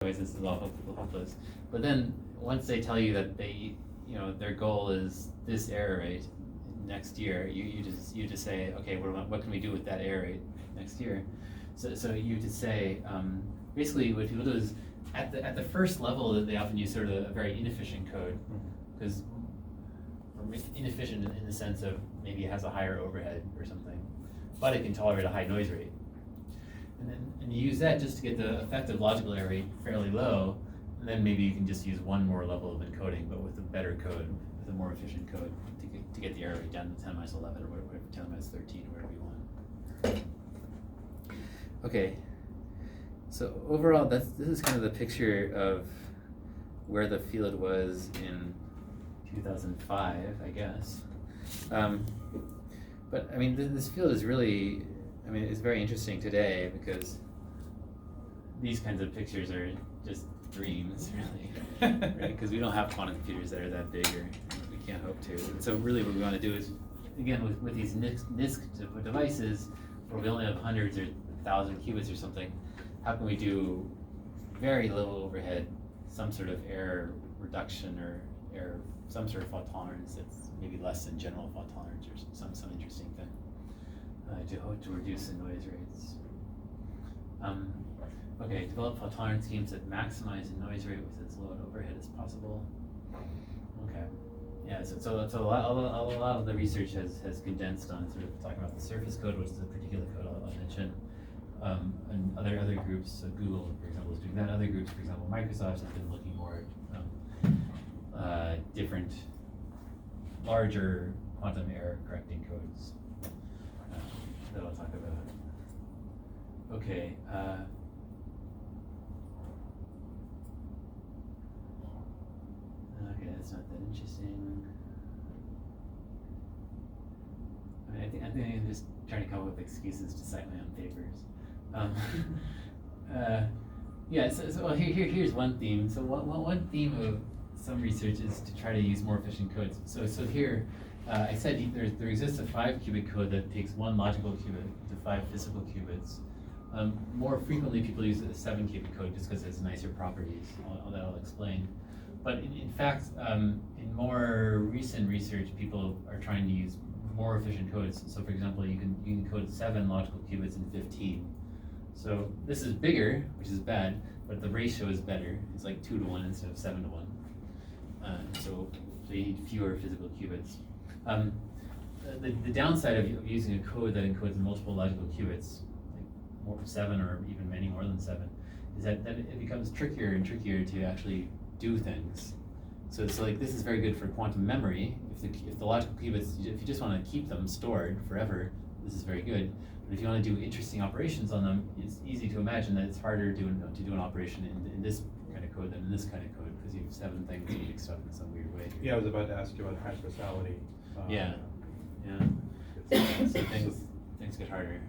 this is all hopeless. But then once they tell you that they, their goal is this error rate next year, you just say, okay, what can we do with that error rate next year? So you just say, basically what people do is at the first level that they often use sort of a very inefficient code, because inefficient in the sense of maybe it has a higher overhead or something, but it can tolerate a high noise rate. And you use that just to get the effective logical error rate fairly low, and then maybe you can just use one more level of encoding, but with a better code, with a more efficient code, to get the error rate down to 10 minus 11 or whatever, 10 minus 13 or whatever you want. Okay, so overall, this is kind of the picture of where the field was in 2005, I guess. But I mean, this field is really, it's very interesting today because these kinds of pictures are just dreams, really, right? Because we don't have quantum computers that are that big, or we can't hope to. And so really what we want to do is, again, with these NISQ devices, where we only have hundreds or 1,000 qubits or something, how can we do very low overhead, some sort of error reduction or some sort of fault tolerance that's maybe less than general fault tolerance or some interesting thing to reduce the noise rates. Okay, develop fault tolerance schemes that maximize the noise rate with as low an overhead as possible. Okay, yeah, so a lot of the research has condensed on sort of talking about the surface code, which is a particular code I'll mention. And other groups, so Google, for example, is doing that. Other groups, for example, Microsoft has been looking more at different, larger quantum error correcting codes that I'll talk about. Okay. Okay, that's not that interesting. I think I'm just trying to come up with excuses to cite my own papers. Yeah, so well, here's one theme. So one theme of some research is to try to use more efficient codes. So here, I said there exists a 5-qubit code that takes 1 logical qubit to 5 physical qubits. More frequently, people use a 7-qubit code just because it has nicer properties. All that I'll explain. But in fact, in more recent research, people are trying to use more efficient codes. So for example, you can code 7 logical qubits in 15. So this is bigger, which is bad, but the ratio is better. It's like 2 to 1 instead of 7 to 1. So you need fewer physical qubits. The downside of using a code that encodes multiple logical qubits, like 7 or even many more than 7, is that it becomes trickier and trickier to actually do things. So like this is very good for quantum memory. If the logical qubits, if you just want to keep them stored forever, this is very good. But if you want to do interesting operations on them, it's easy to imagine that it's harder to do an operation in this kind of code than in this kind of code, because you have 7 things mixed up in some weird way. Yeah, I was about to ask you about transversality. Yeah. So things get harder.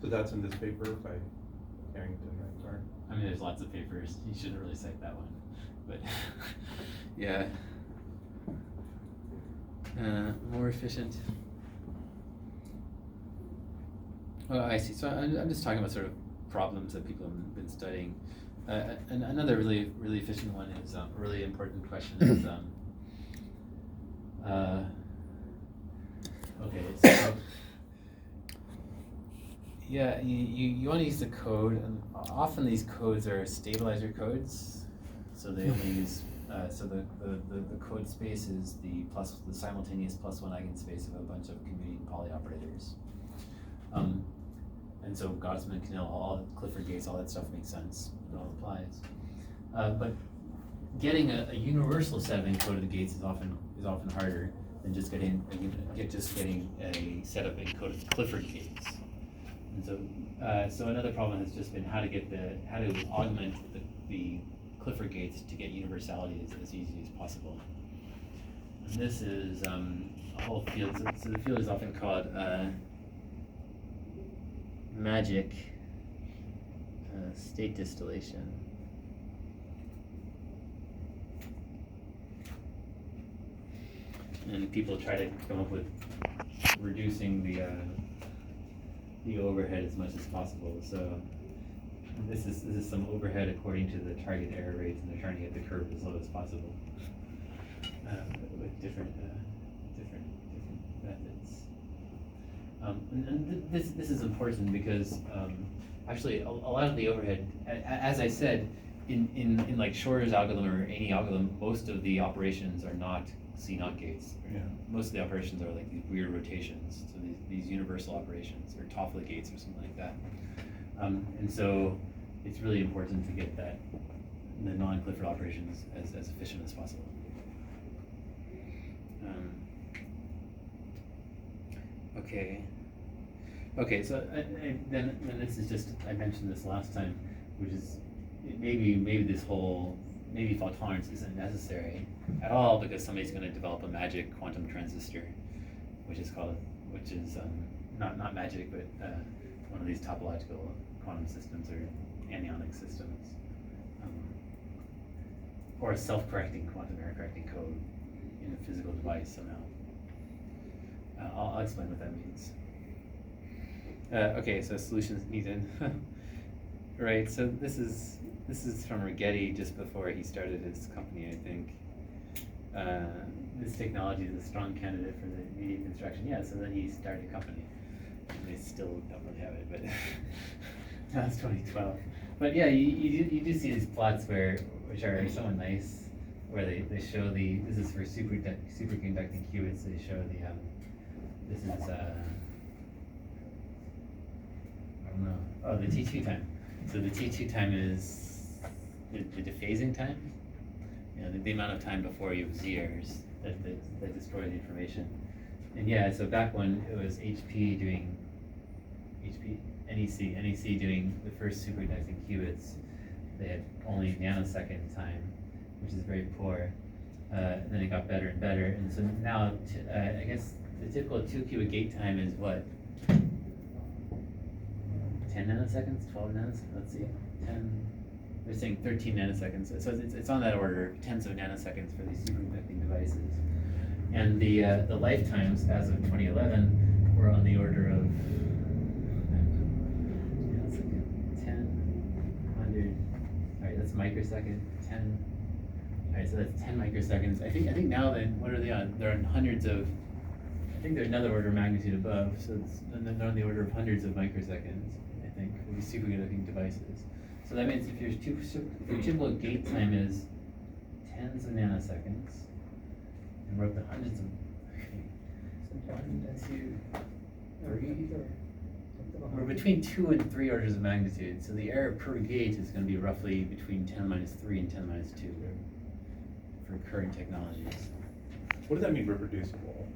So that's in this paper by Carrington, right? Sorry. I mean, there's lots of papers. You shouldn't really cite that one, but yeah. More efficient. Oh, I see. So I'm just talking about sort of problems that people have been studying. And another really efficient one is a really important question is okay, so yeah, you want to use the code, and often these codes are stabilizer codes, so they only use so the code space is the simultaneous +1 eigenspace of a bunch of commuting Pauli operators. And so Gaussman, Knell, all Clifford gates, all that stuff makes sense. It all applies. But getting a universal set of encoded gates is often harder than just getting a set of encoded Clifford gates. And so another problem has just been how to augment the Clifford gates to get universality as easy as possible. And this is a whole field. So the field is often called magic state distillation. And people try to come up with reducing the overhead as much as possible. So this is some overhead according to the target error rates, and they're trying to get the curve as low as possible with different methods. And this is important because actually a lot of the overhead, as I said, in like Shor's algorithm or any algorithm, most of the operations are not C0 gates. Yeah. Most of the operations are like these weird rotations, so these universal operations or Toffoli gates or something like that. And so it's really important to get the non-Clifford operations as efficient as possible. Okay, so then this is just, I mentioned this last time, which is maybe fault tolerance isn't necessary at all because somebody's going to develop a magic quantum transistor, which is not magic, but one of these topological quantum systems or anionic systems, or a self-correcting quantum error correcting code in a physical device somehow. I'll explain what that means. Okay, so solutions needed. Right, so this is from Rigetti just before he started his company, I think. This technology is a strong candidate for the immediate construction. Yeah, so then he started a company. They still don't really have it, but now it's 2012. But yeah, you do see these plots which are somewhat nice, where they show this is for superconducting qubits. They show this is I don't know. Oh, the T2 time. So the T2 time is the dephasing time. You know, the amount of time before you have Z errors that destroy the information. And yeah, so back when it was NEC doing the first superconducting qubits, they had only nanosecond time, which is very poor. And then it got better and better. And so now, I guess the typical 2-qubit gate time is what? 10 nanoseconds, 12 nanoseconds, let's see, 10, they're saying 13 nanoseconds. So it's on that order, tens of nanoseconds for these superconducting devices. And the lifetimes as of 2011 were on the order of 10, 100, all right, that's microsecond, 10, all right, so that's 10 microseconds. I think now then, what are they on? They're on hundreds of, I think they're another order of magnitude above, so they're on the order of hundreds of microseconds, I think, for these superconducting devices. So that means if your typical gate time is tens of nanoseconds, and we're up to hundreds of, so 1, 2, 3, we're between 2 and 3 orders of magnitude, so the error per gate is going to be roughly between 10 minus 3 and 10 minus 2 for current technologies. What does that mean, reproducible?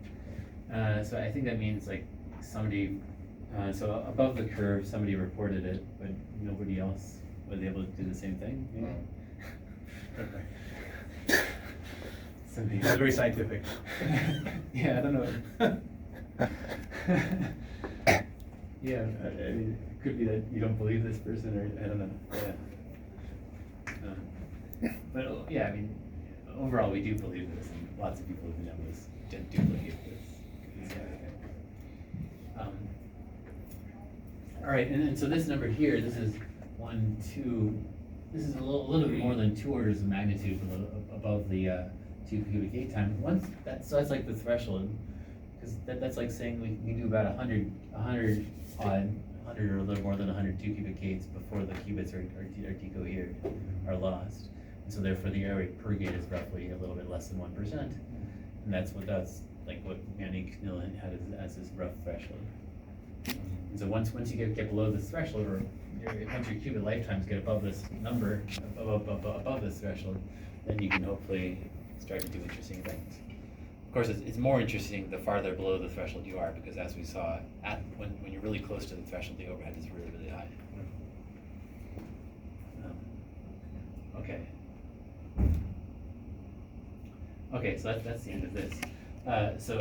So I think that means like somebody, so above the curve, somebody reported it, but nobody else was able to do the same thing. Yeah. Okay. Somebody That's very scientific. Yeah, I don't know. Yeah, I mean, it could be that you don't believe this person, or I don't know. Yeah. But yeah, I mean, overall, we do believe this, and lots of people who know this do believe this. All right, and so this number here, this is 1, 2. This is a little bit more than 2 orders of magnitude above the 2-qubit gate time. So that's like the threshold, because that's like saying we do about 100 or a little more than 100 2-qubit gates before the qubits are decohered, are lost. And so therefore the error rate per gate is roughly a little bit less than 1%. And that's what Yannick Knillen had as his rough threshold. And so once you get below this threshold, or once your qubit lifetimes get above this number, above this threshold, then you can hopefully start to do interesting things. Of course, it's more interesting the farther below the threshold you are, because as we saw, when you're really close to the threshold, the overhead is really, really high. Okay, so that's the end of this. So